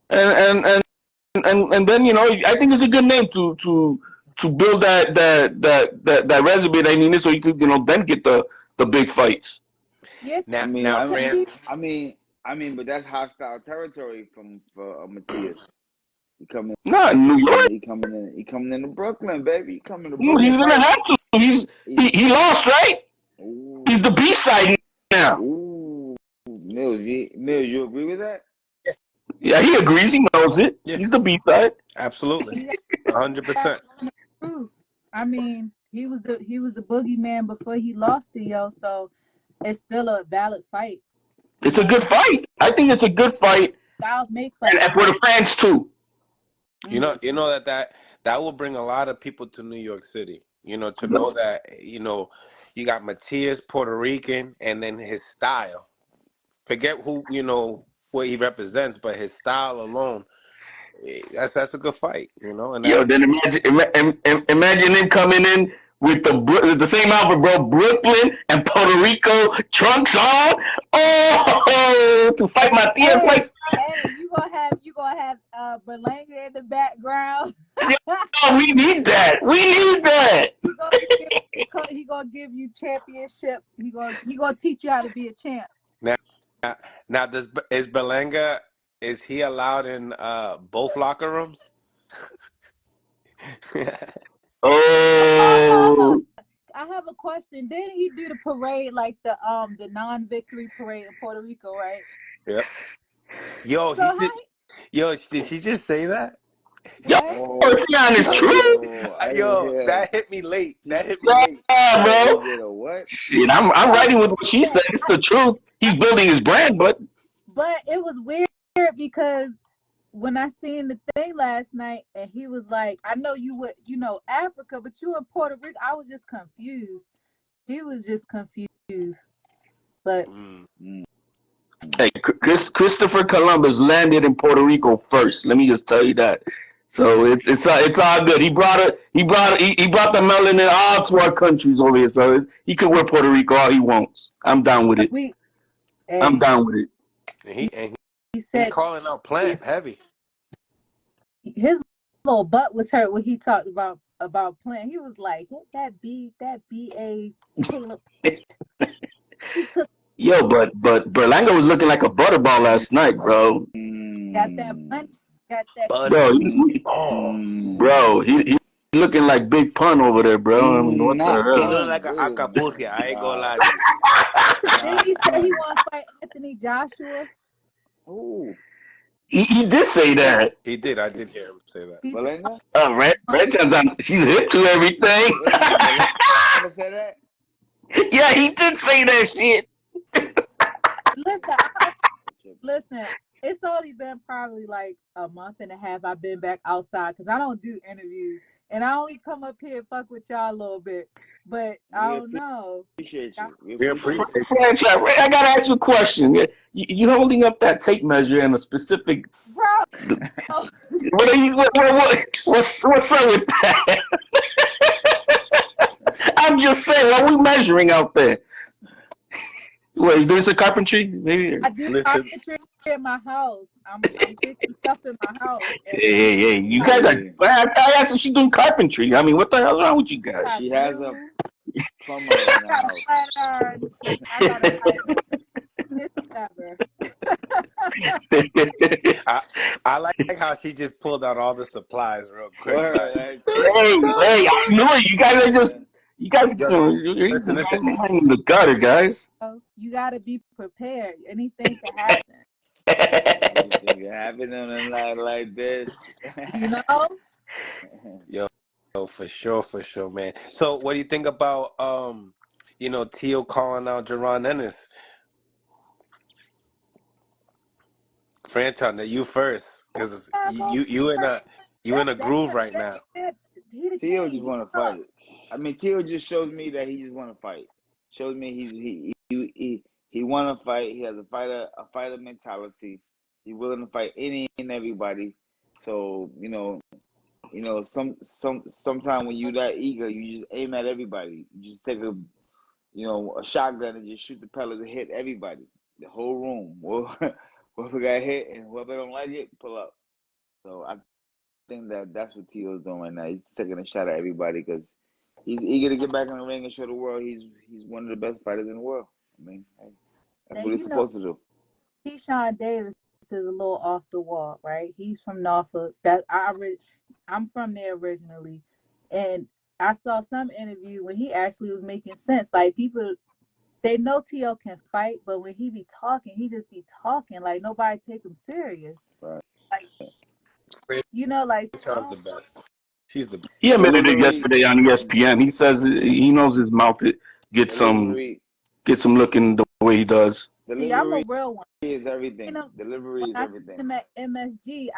And then I think it's a good name to build that resume that you need, so you could then get the big fights. Yeah, Now, I mean, now, I mean, France. I mean, but that's hostile territory for Matthias. He coming, Not in New York. he coming into Brooklyn, baby. He coming to He's Brooklyn gonna fight. have to. He lost, right? He's the Ooh, B side now. ooh, Mills, you agree with that? Yeah, he agrees. He knows it. Yeah, He's the B side. absolutely, he 100%. true. I mean, he was the boogeyman before he lost to Yo, so it's still a valid fight. You It's a know, good fight. I think it's a good fight, styles make and fights. for the fans too. Mm. You know that will bring a lot of people to New York City. To know that you got Matias, Puerto Rican, and then his style. Forget who what he represents, but his style alone. That's a good fight. And Yo, that's then imagine him coming in with the same outfit, bro. Brooklyn and Puerto Rico trunks on. Oh, to fight Matias Hey, like hey, you gonna have Berlanga in the background. oh, we need that. We need that. He gonna give you championship. He gonna teach you how to be a champ. now. Now, is Belanga, is he allowed in both locker rooms? Oh, I have a question. Didn't he do the parade like the non-victory parade in Puerto Rico, right? Yep. Yo, So he how did. Yo, did she just say that? yo, what? it's not his truth. I didn't Yo, hear. that hit me late. She, That hit me late. Yeah, he bro. did a what? Shit, I'm So writing with what she said. It's the truth. He's building his brand, but but it was weird because when I seen the thing last night and he was like, I know you would, Africa, but you in Puerto Rico. I was just confused. He was just confused. But Mm. Mm. hey, Christopher Columbus landed in Puerto Rico first. Let me just tell you that. So it's all good. He brought the melanin all to our countries over here. So he can wear Puerto Rico all he wants. I'm down with it. we, I'm hey, down with it. And he, he he said calling out Plant heavy. his little butt was hurt when he talked about playing. He was like, "Hit that BA Caleb." He took Yo, but Berlanga was looking like a butterball last night, bro. got that money, Mm. got that. Butter. Bro, Oh, he looking like Big Pun over there, bro. I mean, what the Not he hell? look fun. like an Good acapulco. I ain't gonna God. lie to you. Didn't Not he say he fun. want to fight Anthony Joshua? Ooh. He did say that. He did. I did hear him say that. He said, Belinda? Red turns on. She's hip to everything. Wait a minute. Belinda said that? Yeah, he did say that shit. "Listen, listen. It's only been probably like a month and a half. I've been back outside because I don't do interviews, and I only come up here and fuck with y'all a little bit. But I We don't know, appreciate you. We We appreciate appreciate you. Franchise, I gotta ask you a question. You holding up that tape measure in a specific? bro. What are you? What's up with that? I'm just saying, what are we measuring out there? What, you doing some carpentry? Maybe. I do Listen, carpentry in my house. I'm fixing stuff in my house. And Hey. You guys are. Hey, I asked if she's doing carpentry. I mean, what the hell's wrong with you guys? she has a plumber I in the got a house. flat iron. I got a flat iron. Whatever. I like how she just pulled out all the supplies real quick. Word, Like, like, Hey, I knew it. You guys are just. yeah. You guys, yo, you listen, guys listen. are in the gutter, guys. You got to be prepared. Anything can happen. Anything can happen on a night like this. You know? Yo, for sure, man. So, what do you think about Teo calling out Jaron Ennis? Franchon, that you first, because you in a That's groove right now. he the Tio king. just He want to tough. fight. I mean, Tio just shows me that he just want to fight. Shows me he want to fight. He has a fighter mentality. He's willing to fight any and everybody. So sometime when you that eager, you just aim at everybody. You just take a shotgun and just shoot the pellets and hit everybody, the whole room. Well, Whoever got hit and whoever don't like it, pull up. So I think that's what Tio's doing right now. He's taking a shot at everybody because he's eager to get back in the ring and show the world he's one of the best fighters in the world. I mean, hey, that's what he's supposed to do. Keyshawn Davis is a little off the wall, right? He's from Norfolk. I'm from there originally, and I saw some interview when he actually was making sense. Like people, they know Tio can fight, but when he be talking, he just be talking like nobody take him serious. Right. Like like Franchon's the best. She's the best. He admitted it Delivery, yesterday on ESPN. He says he knows his mouth gets some delivery, looking the way he does. See, I'm a delivery real one. is everything. Delivery When is I everything. seen him at MSG,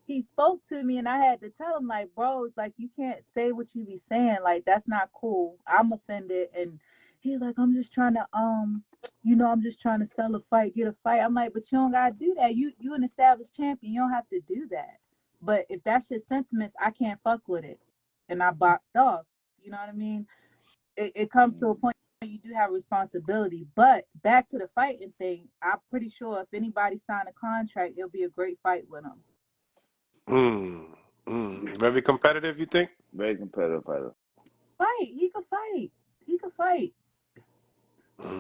he spoke to me and I had to tell him like, bro, like you can't say what you be saying. Like that's not cool. I'm offended. And he's like, I'm just trying to I'm just trying to sell a fight, get a fight. I'm like, but you don't gotta do that. You an established champion. You don't have to do that. But if that's your sentiments, I can't fuck with it. And I backed off. You know what I mean? It comes to a point you do have responsibility. But back to the fighting thing, I'm pretty sure if anybody signed a contract, it'll be a great fight with him. Very competitive, you think? Very competitive fighter. Fight. He could fight. He could fight.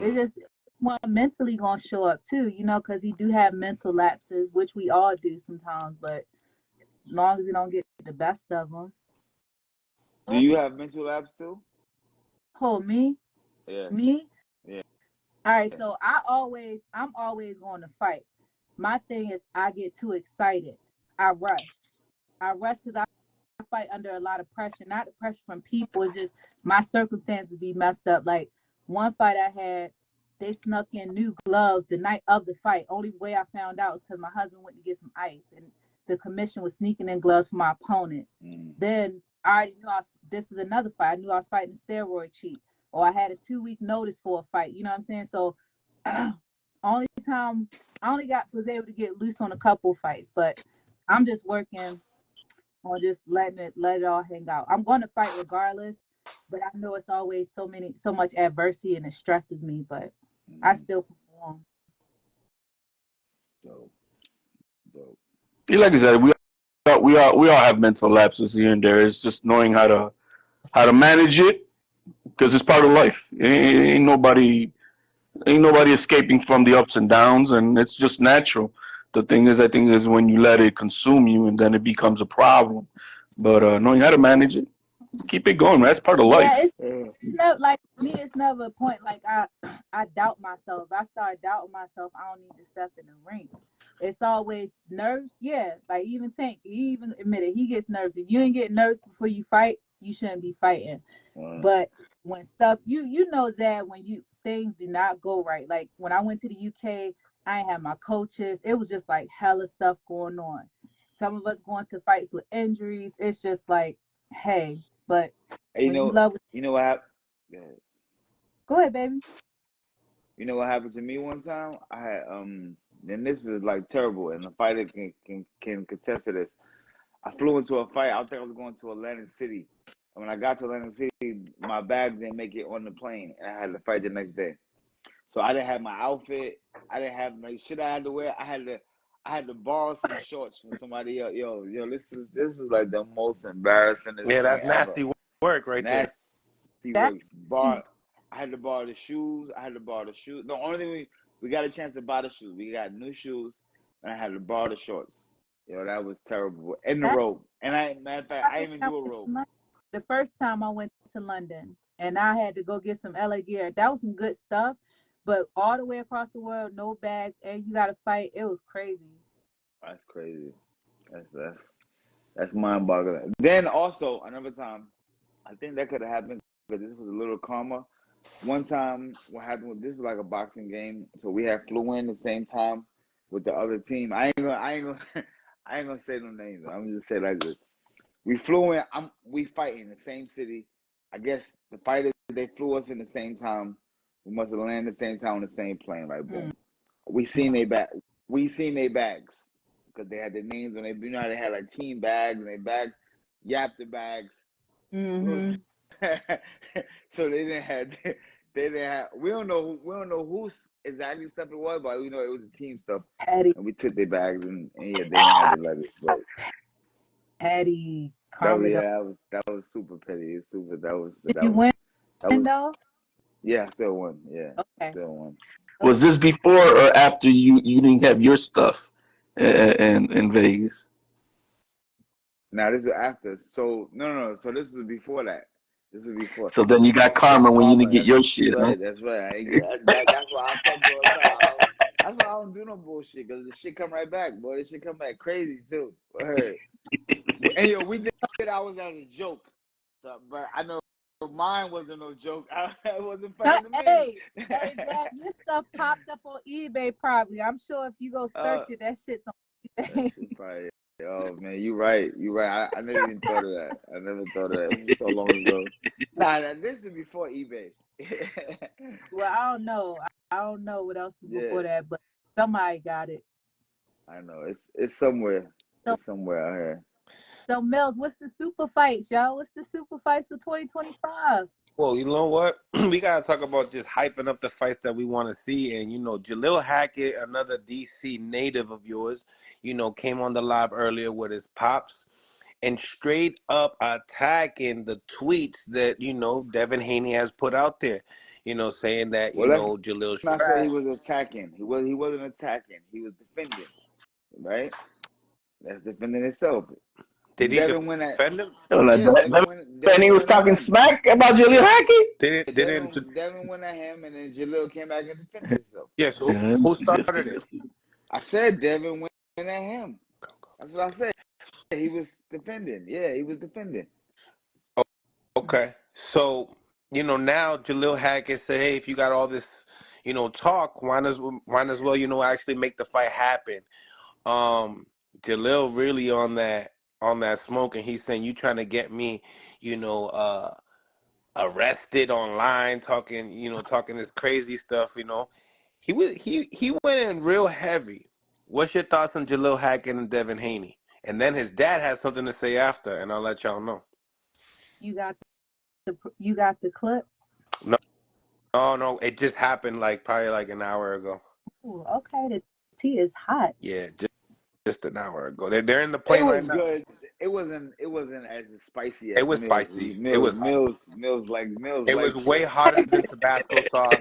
It's just one mentally gonna show up too, because he do have mental lapses, which we all do sometimes. But as long as he don't get the best of them. Do you have mental lapse too? Oh, me? Yeah. Me? Yeah. All right, so I'm always going to fight. My thing is I get too excited. I rush because I fight under a lot of pressure. Not the pressure from people. It's just my circumstances be messed up. Like one fight I had, they snuck in new gloves the night of the fight. Only way I found out was because my husband went to get some ice, and the commission was sneaking in gloves for my opponent. Then I already knew this is another fight. I knew I was fighting a steroid cheat, or I had a 2-week notice for a fight. You know what I'm saying? So only time I was able to get loose on a couple fights, but I'm just working on just let it all hang out. I'm going to fight regardless, but I know it's always so much adversity and it stresses me, but I still perform. Dope. Like I said, we all have mental lapses here and there. It's just knowing how to manage it because it's part of life. Ain't nobody escaping from the ups and downs, and it's just natural. The thing is, I think, is when you let it consume you, and then it becomes a problem. But knowing how to manage it, keep it going, man. That's part of life. It's never like me. It's never a point like I doubt myself. If I start doubting myself, I don't need to step in the ring. It's always nerves. Yeah, like even Tank, he even admitted he gets nerves. If you ain't get nerves before you fight, you shouldn't be fighting. But when stuff you know Zad, when things do not go right. Like when I went to the UK, I ain't had my coaches. It was just like hella stuff going on. Some of us going to fights with injuries. It's just like, hey, but you know what happened? Go ahead, baby. You know what happened to me one time? I had and this was like terrible, and the fighter can contest to this. I flew into a fight. I think I was going to Atlantic City. And when I got to Atlantic City, my bag didn't make it on the plane, and I had to fight the next day. So I didn't have my outfit. I didn't have my shit I had to wear. I had to borrow some shorts from somebody else. Yo, this was like the most embarrassing thing that's ever. nasty work right there. Nasty work. I had to borrow the shoes. The only thing we got a chance to buy the shoes. We got new shoes, and I had to borrow the shorts. Yo, that was terrible. And the rope. And matter of fact, I didn't even do a rope. The first time I went to London and I had to go get some LA gear, that was some good stuff. But all the way across the world, no bags, and you got to fight. It was crazy. That's crazy. That's mind-boggling. Then also another time, I think that could have happened because this was a little calmer. One time, what happened? This was like a boxing game, so we had flew in the same time with the other team. I ain't gonna say no names. I'm just say like this. We flew in. We fight in the same city. I guess the fighters they flew us in the same time. We must have landed the same time on the same plane. Like boom. We seen their bags because they had their names on it. You know how they had like team bags and they yapped the bags. So they didn't have. We don't know who exactly stuff it was, but we know it was the team stuff. Petty, And we took their bags and yeah, they didn't have the letters. But petty. that Calm was it down. that was super petty. It's super. Did you win that was though? yeah. I still won. Yeah, Okay. still won. Was this before or after you didn't have your stuff in Vegas? Now this is after. So no. So this was before that. This was before. So then you got karma when you didn't get your shit, huh? Right. That's right. I ain't get, that's why I tell you all the time. That's why I don't do no bullshit, because the shit come right back, boy. This shit come back crazy too. Word. And yo, we did ours as a joke, so, but I know mine wasn't no joke. I wasn't funny to me. Hey, Dad, your stuff popped up on eBay probably. I'm sure if you go search it, that shit's on eBay. That shit probably. Oh man, you right. I never even thought of that. I never thought of that. It was so long ago. Nah, this is before eBay. Well, I don't know. I don't know what else was before that, but somebody got it. I know it's somewhere. It's somewhere out here. So Mills, what's the super fights, y'all? What's the super fights for 2025? Well, you know what? We gotta talk about just hyping up the fights that we want to see, and Jalil Hackett, another DC native of yours, came on the live earlier with his pops, and straight up attacking the tweets that Devin Haney has put out there, saying that Jalil's not trash. say he was attacking. He wasn't attacking. He was defending, right? That's defending itself. Did he defend him? Devin he was talking smack about Jalil Hackett? Devin went at him, and then Jalil came back and defended himself. Yes, who started it? I said Devin went at him. That's what I said. He was defending. Yeah, he was defending. Okay. So, now Jalil Hackett said, hey, if you got all this, talk, why as well, actually make the fight happen. Jalil really on that smoke, and he's saying, you trying to get me, arrested online, talking this crazy stuff, He went in real heavy. What's your thoughts on Jalil Hackett and Devin Haney? And then his dad has something to say after, and I'll let y'all know. You got the clip? No, it just happened probably an hour ago. Ooh, okay, the tea is hot. Yeah, just an hour ago. They're in the plane right now. Good. It wasn't as spicy as it was Mills. spicy. It was Mills. It was way hotter than Tabasco sauce.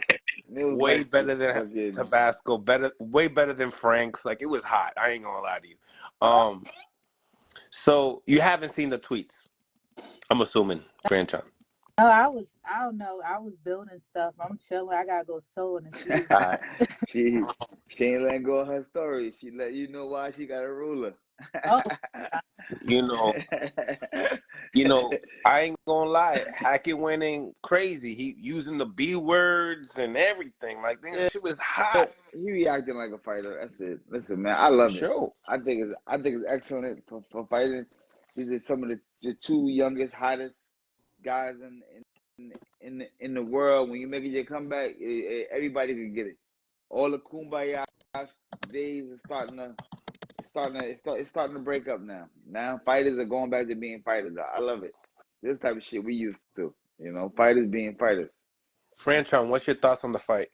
Way better than Tabasco. Way better than Frank's. It was hot. I ain't gonna lie to you. So you haven't seen the tweets, I'm assuming, Franchon. No, I don't know. I was building stuff. I'm chilling. I gotta go sew in a few. She ain't letting go of her story. She let you know why she got a ruler. Oh. I ain't gonna lie. Hackett went in crazy. He using the B words and everything. Shit was hot. He reacting like a fighter. That's it. Listen, man, I love it. Sure. I think it's excellent for fighting. These are some of the two youngest, hottest guys in the world. When you make your comeback, everybody can get it. All the kumbaya days are starting to break up now. Now fighters are going back to being fighters. I love it. This type of shit we used to. Fighters being fighters. Franchon, what's your thoughts on the fight?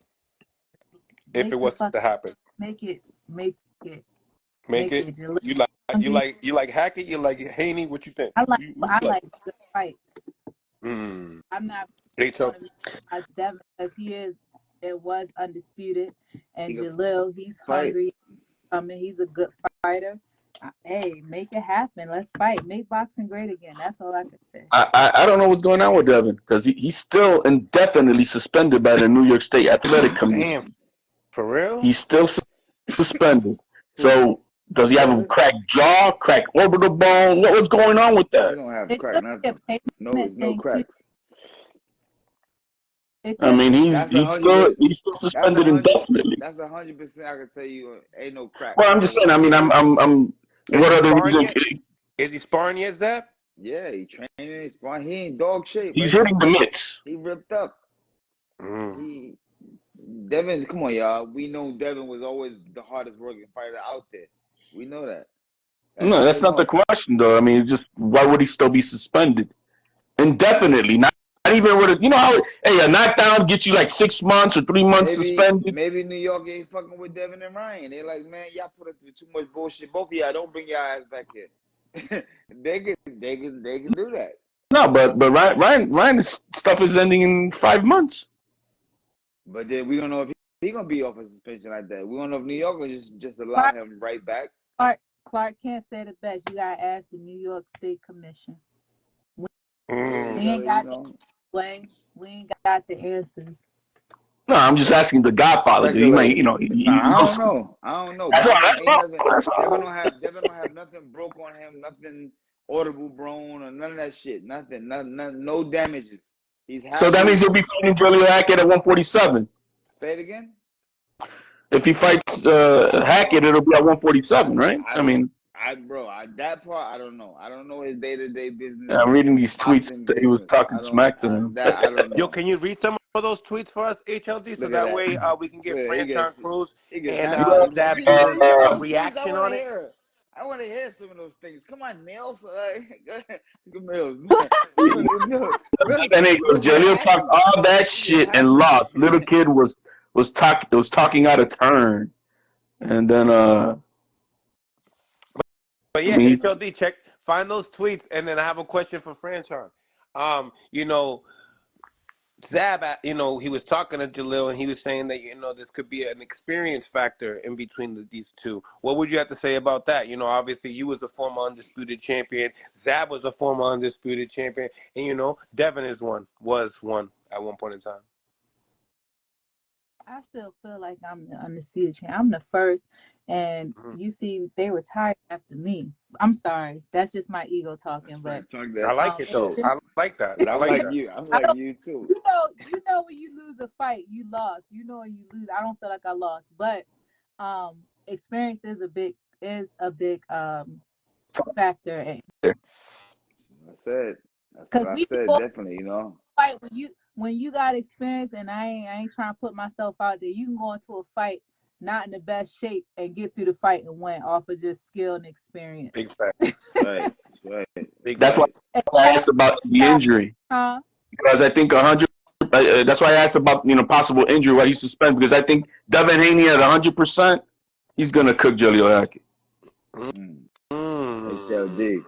If it was to happen, make it. You like Hackett? You like Haney? What you think? I like good fights. I'm not going to be Devin because it was undisputed, and Jalil, he's hungry. He's a good fighter. Hey, make it happen. Let's fight. Make boxing great again. That's all I can say. I don't know what's going on with Devin because he's still indefinitely suspended by the New York State Athletic Commission. Damn, for real? He's still suspended. So does he have a cracked jaw, cracked orbital bone? What's going on with that? He don't have crack. No cracks. I mean, he's still suspended indefinitely. That's 100%. I can tell you, ain't no crack. Well, I'm just saying. I mean, I'm. What other reason? Is he sparring yet, Zap? Yeah, he training. He's sparring. He ain't dog shape. He's hitting the mitts. He ripped up. Devin, come on, y'all. We know Devin was always the hardest working fighter out there. We know that. That's not the question, though. I mean, just why would he still be suspended indefinitely? Not even with a, you know how, hey, a knockdown gets you like 6 months or 3 months suspended. Maybe New York ain't fucking with Devin and Ryan. They like, man, y'all put us through too much bullshit. Both of y'all don't bring your ass back here. they can do that. No, but Ryan's stuff is ending in 5 months. But then we don't know if he gonna be off a suspension like that. We don't know if New York will just allow him right back. Clark can't say the best. You gotta ask the New York State Commission. We ain't got the answers. No, I'm just asking the Godfather. He might, you know. I don't know. That's all. Devin don't have nothing broke on him, nothing audible bone or none of that shit. Nothing, no damages. He's happy. So that means he'll be fighting Julio Hackett at 147. Say it again. If he fights Hackett, it'll be at 147, right? That part I don't know. I don't know his day-to-day business. Yeah, I'm reading these tweets that he was talking smack to him. I don't know. Yo, can you read some of those tweets for us, HLD, so that way we can get Franchon Cruz and Zab's reaction on it? I want to hear some of those things. Come on, Mills. Mills. And Jaleel talked all that shit and lost. Little kid was talking out of turn, and then But yeah, HLD, find those tweets, and then I have a question for Franchon. You know, Zab, you know, he was talking to Jaleel, and he was saying that, you know, this could be an experience factor in between these two. What would you have to say about that? You know, obviously, you was a former undisputed champion. Zab was a former undisputed champion. And, you know, Devin was one at one point in time. I still feel like I'm the undisputed champ. I'm the first, and you see, they retired after me. I'm sorry, that's just my ego talking. But I like it though. I like that. But I'm like you. I'm like you too. You know, when you lose a fight, you lost. You know, when you lose, I don't feel like I lost, but experience is a big factor. That's what I said. Definitely, you know. Fight when you got experience, and I ain't trying to put myself out there. You can go into a fight not in the best shape and get through the fight and win off of just skill and experience. Big fact. Right. That's why I asked about the injury. Because I think 100. That's why I asked about, you know, possible injury, why he's suspended. Because I think Devin Haney at 100%, he's gonna cook Julio Hackett. HLD.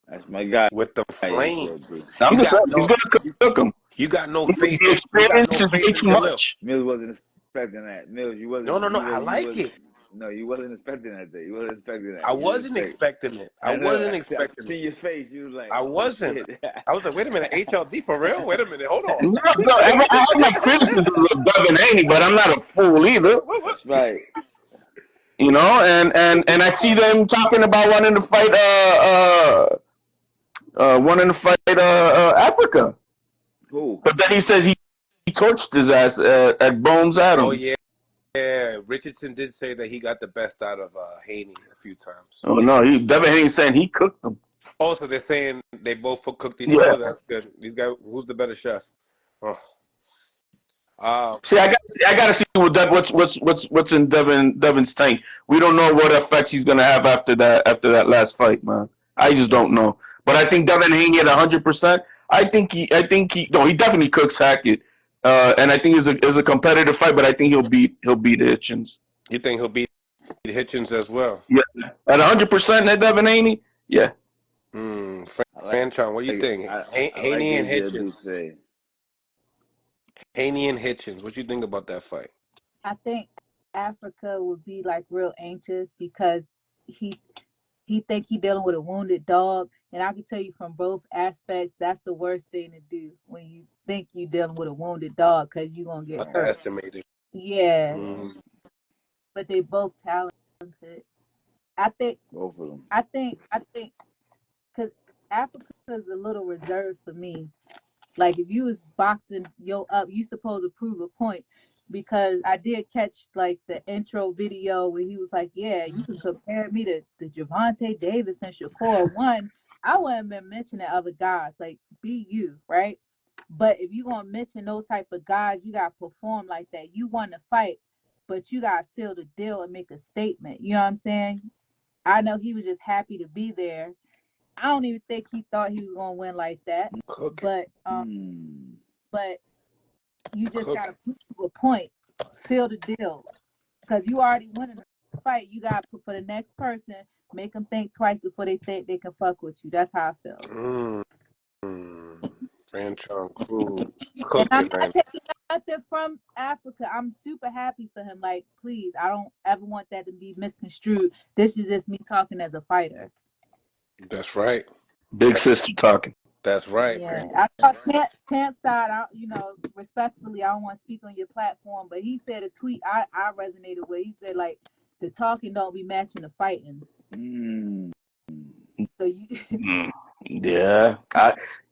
That's my guy. With the flame. He's gonna cook him. You got no faith. The experience is way too much. Mills wasn't expecting that. Mills, you wasn't. No. I like it. No, you wasn't expecting that. You wasn't expecting that. I wasn't expecting it. I wasn't expecting it. See your face. You was like, I wasn't. I was like, wait a minute, HLD for real? Wait a minute, hold on. No, I have my criticisms of Devin Haney, but I'm not a fool either. That's right. You know, and I see them talking about wanting to fight Africa. Who? But then he says he torched his ass at Bones Adams. Oh yeah. Richardson did say that he got the best out of Haney a few times. Oh no, Devin Haney's saying he cooked them. Oh, so they're saying they both cooked each other. That's good. These guys, who's the better chef? See, I gotta see what's in Devin's tank. We don't know what effects he's gonna have after that last fight, man. I just don't know. But I think Devin Haney at 100%. I think he definitely cooks Hackett. And I think it's a competitive fight, but I think he'll beat Hitchens. You think he'll beat Hitchens as well? Yeah, at 100% at Devin Haney. Yeah. Franchon, what do you think? Haney and Hitchens. Haney and Hitchens. What do you think about that fight? I think Africa would be like real anxious because he think he dealing with a wounded dog, and I can tell you from both aspects, that's the worst thing to do when you think you dealing with a wounded dog, because you're gonna get hurt. Estimated. Yeah, but they both talented. I think both of them. I think because Africa is a little reserved for me. Like if you was boxing up, you supposed to prove a point. Because I did catch like the intro video where he was like, yeah, you can compare me to Gervonta Davis and Shakur. One, I wouldn't been mentioning other guys, like be you, right? But if you gonna mention those type of guys, you gotta perform like that. You want to fight, but you gotta seal the deal and make a statement. You know what I'm saying? I know he was just happy to be there. I don't even think he thought he was gonna win like that. But but you just Cook. gotta prove a point, seal the deal, because you already won in the fight. You gotta put for the next person, make them think twice before they think they can fuck with you. That's how I feel. Franchon Cruz And I'm cooking not right taking nothing from Africa. I'm super happy for him. Like, please, I don't ever want that to be misconstrued. This is just me talking as a fighter. now. That's right. Big sister talking. That's right, Yeah, man. I thought Champ side. Respectfully, I don't want to speak on your platform, but he said a tweet I resonated with. He said like the talking don't be matching the fighting. Mm. So you, Mm. Yeah,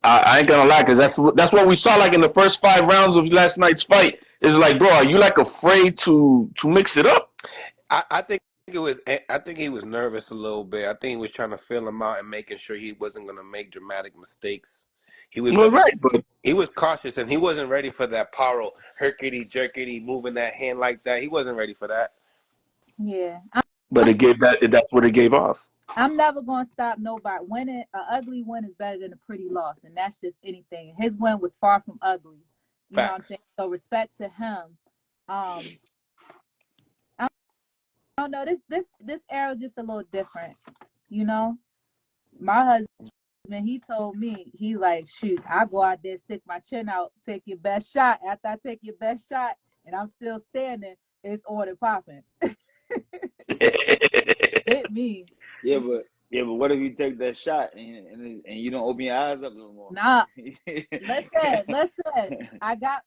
I ain't gonna lie, cause that's what we saw like in the first 5 rounds of last night's fight. Is like, bro, are you like afraid to mix it up? I think it was. I think he was nervous a little bit. I think he was trying to feel him out and making sure he wasn't going to make dramatic mistakes. He was Well, very. right, but He was cautious and he wasn't ready for that pyro herkity jerkity moving that hand like that. He wasn't ready for that. yeah, it gave that. That's what it gave off. I'm never gonna stop nobody. Winning an ugly win is better than a pretty loss, and that's just anything. His win was far from ugly. You know what I'm Facts. saying? So respect to him. Um, I don't know. This era is just a little different. You know, my husband, he told me, he like, shoot, I go out there, stick my chin out, take your best shot. After I take your best shot, and I'm still standing, it's on and popping. Hit me. Yeah, but what if you take that shot and you don't open your eyes up no more? Nah, listen. I got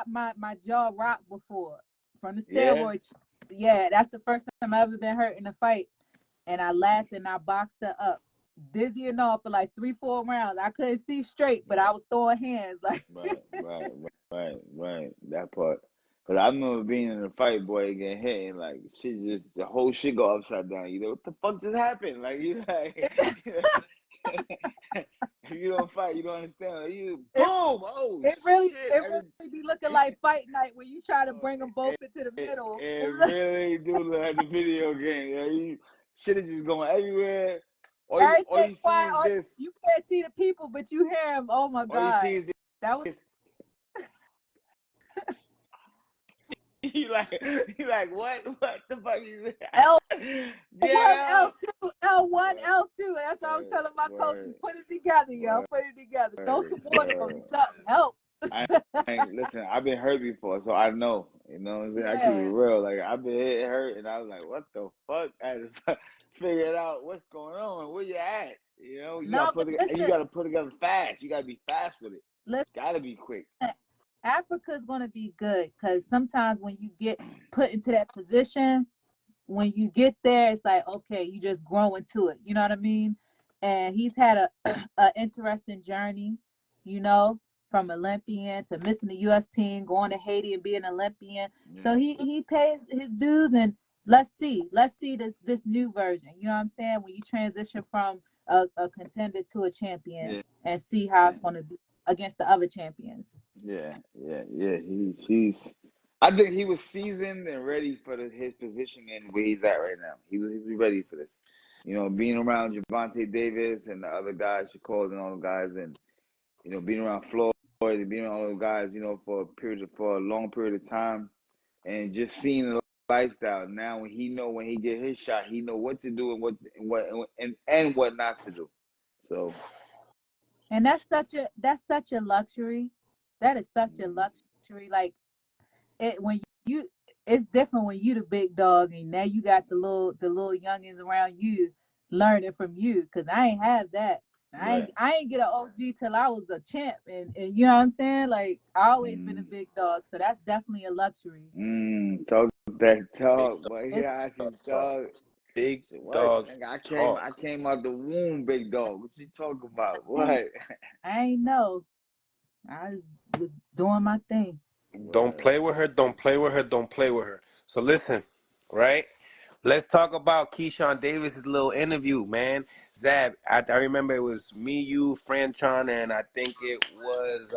my jaw rocked before from the Yeah. steroids. Yeah, that's the first time I ever been hurt in a fight, and I lasted and I boxed her up, dizzy and all for like 3-4 rounds. I couldn't see straight, but I was throwing hands like. Right. That part. Cause I remember being in a fight, boy, getting hit, and like shit, just the whole shit go upside down. You know what the fuck just happened? Like you like, if you don't fight, you don't understand. Like, you boom, it, oh it really shit, it really be looking like fight night when you try to bring them both into the middle. it really do look like the video game. Yeah, shit is just going everywhere. All Everything you see quiet. is this. You can't see the people, but you hear them. Oh my All you god, see is that was this. You like what? What the fuck is L that? Get one, up! L2, L1, Word, L2. That's what I'm telling my coaches. word, Put it together, yo. word, Put it together. Throw some water on me. word. Something. Help. I ain't listen. I've been hurt before, so I know. You know what I'm saying? I keep it Yeah. real. Like I've been hurt, and I was like, "What the fuck?" I had to figure it out. What's going on? Where you at? You know, No, but you listen, gotta put together fast. You gotta be fast with it. listen. Gotta be quick. Africa's gonna be good because sometimes when you get put into that position, when you get there, it's like, okay, you just grow into it. You know what I mean? And he's had a interesting journey, you know, from Olympian to missing the U.S. team, going to Haiti and being Olympian. Yeah, So he pays his dues, and let's see this new version. You know what I'm saying? When you transition from a contender to a champion, yeah, and see how it's going to be against the other champions. yeah. He's. I think he was seasoned and ready for his position and where he's at right now. He was ready for this. You know, being around Javante Davis and the other guys, Shakur and all the guys, and you know, being around Floyd and being around all those guys, you know, for a long period of time, and just seeing the lifestyle. Now, when he get his shot, he know what to do and what not to do. So, And that's such a luxury. That is such a luxury. Like it when you it's different when you the big dog and now you got the little youngins around you learning from you. Cause I ain't have that. right. I ain't get an OG till I was a champ, and you know what I'm saying? Like I always been a Mm, big dog, so that's definitely a luxury. talk that Big talk, dog but It's yeah, I talk. see dog. Big Shit, what? dog Nigga, I talk. came out the womb, big dog. What you talking about? I ain't, What? I ain't know. I just was doing my thing. Don't Word. play with her. Don't play with her. Don't play with her. So listen, right? Let's talk about Keyshawn Davis' little interview, man. Zab, I remember it was me, you, Franchon, and I think it was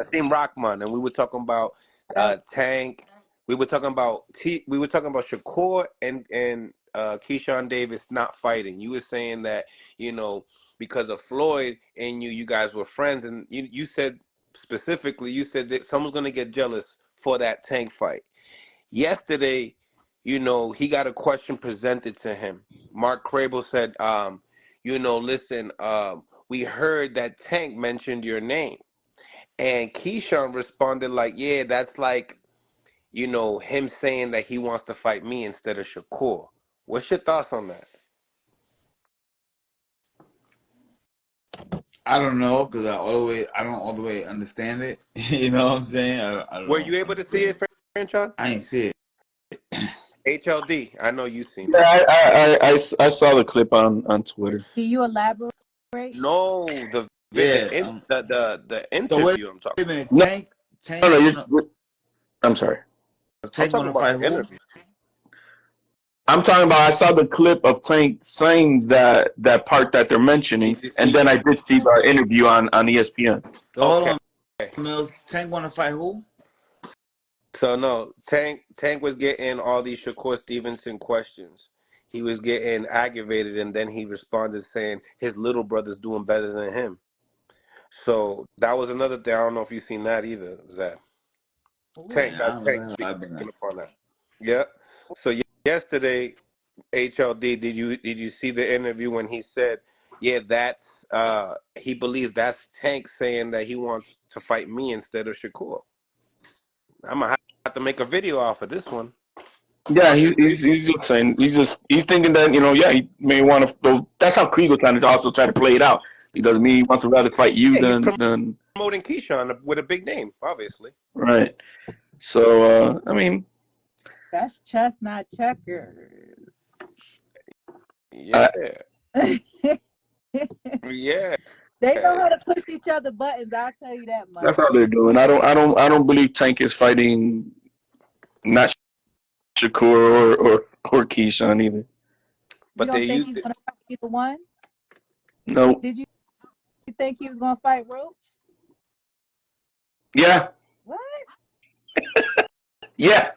Asim Rockman, and we were talking about That Tank. We were talking about Shakur and Keyshawn Davis not fighting. You were saying that because of Floyd and you guys were friends, and you said specifically, you said that someone's gonna get jealous for that Tank fight. Yesterday, he got a question presented to him. Mark Crable said, listen, we heard that Tank mentioned your name. And Keyshawn responded like, yeah, that's like, him saying that he wants to fight me instead of Shakur. What's your thoughts on that? I don't know because I don't all the way understand it. You know what I'm saying? I don't Were know. you able to see it, Franchon? I ain't see it. HLD, I know you've seen Yeah, it. I saw the clip on Twitter. Can you elaborate? No, Yeah. the So wait interview I'm talking a about. minute. No, Tank no, wanna I'm sorry. I'm Tank talking wanna about fight the who? interview. I'm talking about I saw the clip of Tank saying that part that they're mentioning, Did you and see? then I did see the interview on ESPN. So hold Okay. on, Mills. Tank wanna fight who? So no, Tank was getting all these Shakur Stevenson questions. He was getting aggravated, and then he responded saying his little brother's doing better than him. So that was another thing. I don't know if you've seen that either, Zach. Ooh. Tank, Man, I that's don't know Tank the hell speaking I've been at. upon that. Yeah. So yesterday, HLD, did you see the interview when he said, yeah, that's he believes that's Tank saying that he wants to fight me instead of Shakur. I'm gonna have to make a video off of this one. Yeah, he's just saying he's thinking that yeah he may want to. That's how Kriegel trying to also try to play it out. He doesn't mean he wants to rather fight you Yeah, he's than promoting Keyshawn with a big name, obviously. right. So I mean, That's chestnut checkers. Yeah, I, They yeah. know how to push each other buttons. I'll tell you that much. that's how they're doing. I don't believe Tank is fighting not Shakur or Keyshawn either. You But they don't think used he's it. gonna fight either one? No. Did you think he was gonna fight Roach? Yeah. What? Yeah.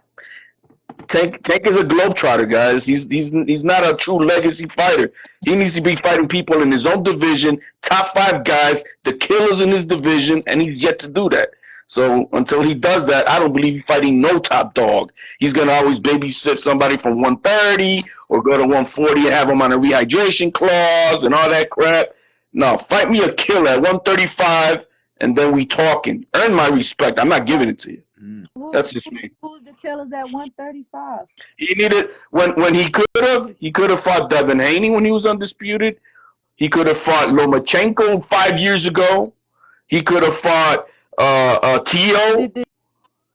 Tank is a globetrotter, guys. He's not a true legacy fighter. He needs to be fighting people in his own division, top 5 guys, the killers in his division, and he's yet to do that. So until he does that, I don't believe he's fighting no top dog. He's gonna always babysit somebody from 130 or go to 140 and have him on a rehydration clause and all that crap. No, fight me a killer at 135, and then we talking. Earn my respect. I'm not giving it to you. That's just me. Who's the killers at 135? He needed when he could have fought Devin Haney when he was undisputed. He could have fought Lomachenko 5 years ago. He could have fought Teo. Did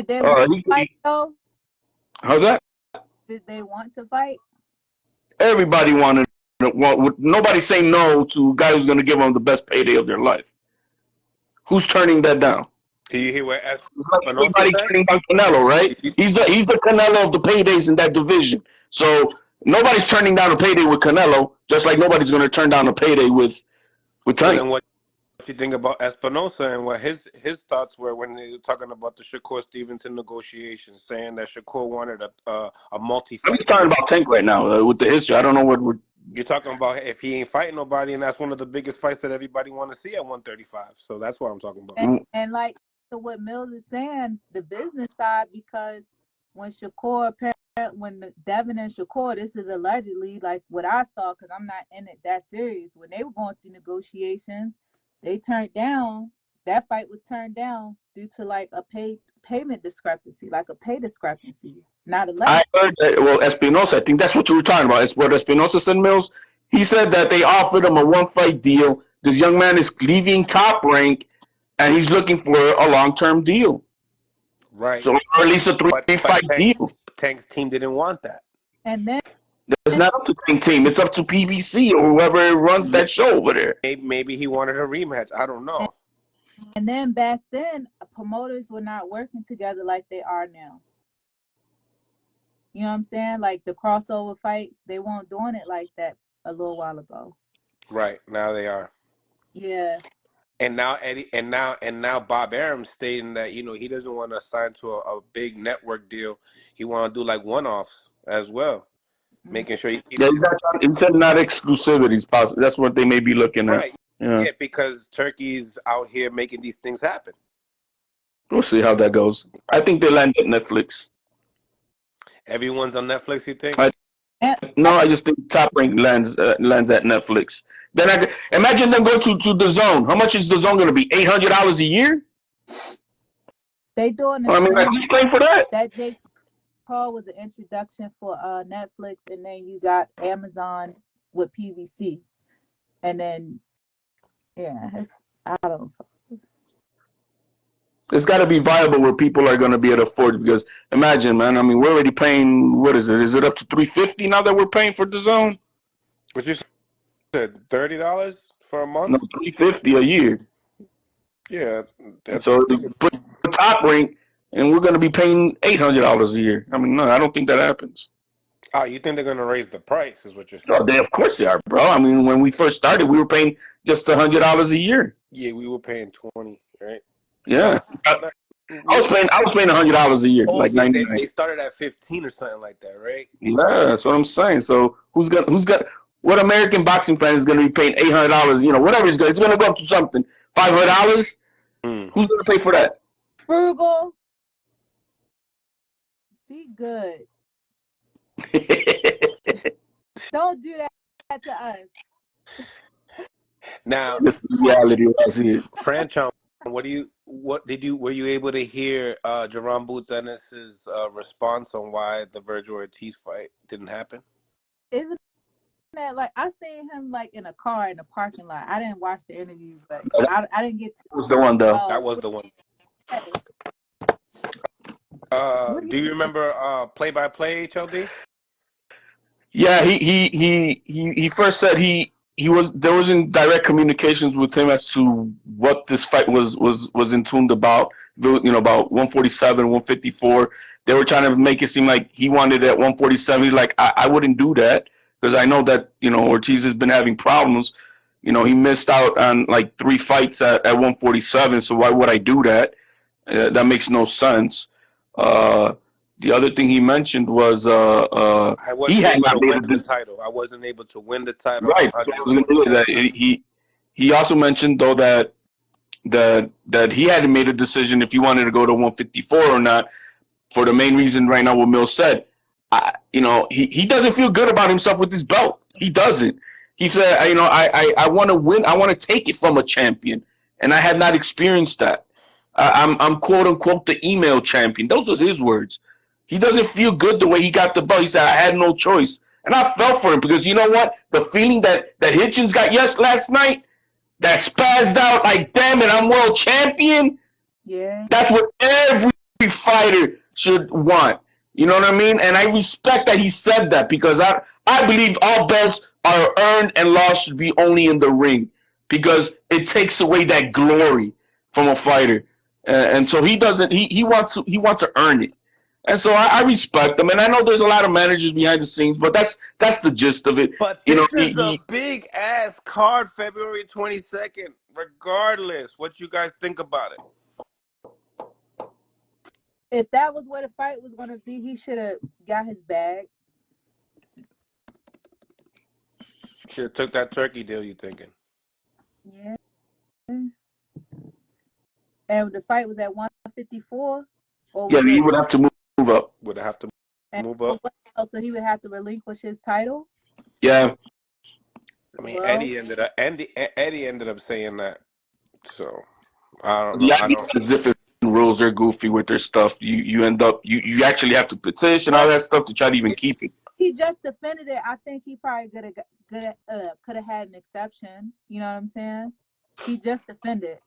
they want to fight though? How's that? Did they want to fight? Everybody wanted. Nobody say no to a guy who's going to give them the best payday of their life. Who's turning that down? Do you hear what Espinosa Somebody said? turning down Canelo, right? He's the Canelo of the paydays in that division. So nobody's turning down a payday with Canelo, just like nobody's going to turn down a payday with So Tank. then what you think about Espinosa and what his thoughts were when they were talking about the Shakur Stevenson negotiations, saying that Shakur wanted a multi-fight I'm just talking deal. about Tank right now with the history. I don't know what we're. You're talking about if he ain't fighting nobody, and that's one of the biggest fights that everybody want to see at 135. So that's what I'm talking about. And like so what Mills is saying, the business side, because when Devin and Shakur, this is allegedly like what I saw, because I'm not in it that serious. When they were going through negotiations, they turned down that fight was turned down due to like a payment discrepancy, like a pay discrepancy, not a I level. heard that. Well, Espinosa. I think that's what you were talking about. It's what Espinosa said. Mills. He said that they offered him a one-fight deal. This young man is leaving Top Rank, and he's looking for a long-term deal. Right. So, or at least a But three-fight deal. Tank's team didn't want that. And then It's not up to Tank Team. It's up to PBC or whoever runs that show over there. Maybe he wanted a rematch. I don't know. and then back then, promoters were not working together like they are now. You know what I'm saying? Like the crossover fights, they weren't doing it like that a little while ago. Right. Now they are. Yeah. And now Eddie and now Bob Arum stating that, he doesn't want to sign to a big network deal. He want to do like one-offs as well. Making sure Yeah, he said not exclusivities possible. That's what they may be looking at. right. Yeah, because Turkey's out here making these things happen. We'll see how that goes. I think they land at Netflix. Everyone's on Netflix, you think? And No, I just think Top Rank lands at Netflix. Then imagine them go to the Zone. How much is the Zone going to be? $800 a year? they doing the I mean, like, same. who's paying for that? That Jake Paul was an introduction for Netflix, and then you got Amazon with PVC, and then I don't. It's got to be viable where people are going to be able to afford it. Because imagine, man. I mean, we're already paying. What is it? Is it up to $350 now that we're paying for the Zone? What you said, $30 for a No, month? $350 a year. Yeah, I So think. put Top Rank, and we're going to be paying $800 a year. I mean, no, I don't think that happens. Oh, you think they're gonna raise the price? Is what you're Oh, saying? of course they are, bro. I mean, when we first started, we were paying just $100 a year. Yeah, we were paying 20, right? Yeah, Less. I, Not, I was yeah. paying $100 a year, Oh like yeah, 99. they started at 15 or something like that, right? Yeah, that's what I'm saying. So what American boxing fan is gonna be paying $800? You know, whatever it's gonna go up to something. $500. Hmm. Who's gonna pay for that? Frugal, be good. Don't do that to us. Now, This is reality. I see it. Franchon, were you able to hear Jaron Ennis's response on why the Virgil Ortiz fight didn't happen? Isn't that like I seen him like in a car in the parking lot? I didn't watch the interview, but That I didn't get to. was the one, though. That Oh, was the one. what do Do you you think? remember play-by-play HLD? Yeah, he first said there wasn't direct communications with him as to what this fight was intuned about. You know, about 147, 154. They were trying to make it seem like he wanted it at 147. He's like, I wouldn't do that because I know that Ortiz has been having problems. He missed out on like 3 fights at 147. So why would I do that? That makes no sense. Uh, the other thing he mentioned was I he wasn't had able not to made win a the decision. title. I wasn't able to win the title at Right. So I was going to say that 147. he also mentioned though that he hadn't made a decision if he wanted to go to 154 or not. For the main reason right now, what Mills said, he doesn't feel good about himself with this belt. He doesn't. He said, I want to win. I want to take it from a champion, and I have not experienced that. I'm quote unquote the email champion. Those are his words. He doesn't feel good the way he got the belt. He said, I had no choice. And I felt for him because you know what? The feeling that Hitchens got last night, that spazzed out like, damn it, I'm world champion. Yeah. That's what every fighter should want. You know what I mean? And I respect that he said that because I believe all belts are earned and lost should be only in the ring because it takes away that glory from a fighter. And so he doesn't. He wants to earn it. And so I respect him. And I know there's a lot of managers behind the scenes, but that's the gist of it. But You know, this is a big ass card, February 22nd. Regardless, what you guys think about it? If that was where the fight was going to be, he should have got his bag. Should have took that turkey deal. You thinking? Yeah. And the fight was at 154, or yeah, was he it? would have to move up. Would have to And move up. so he would have to relinquish his title. Yeah. I mean, Well, Eddie ended up saying that. So I don't know. The I idea don't. is different rules are goofy with their stuff. You end up you actually have to petition all that stuff to try to even keep it. he just defended it. I think he probably could have had an exception. You know what I'm saying? He just defended.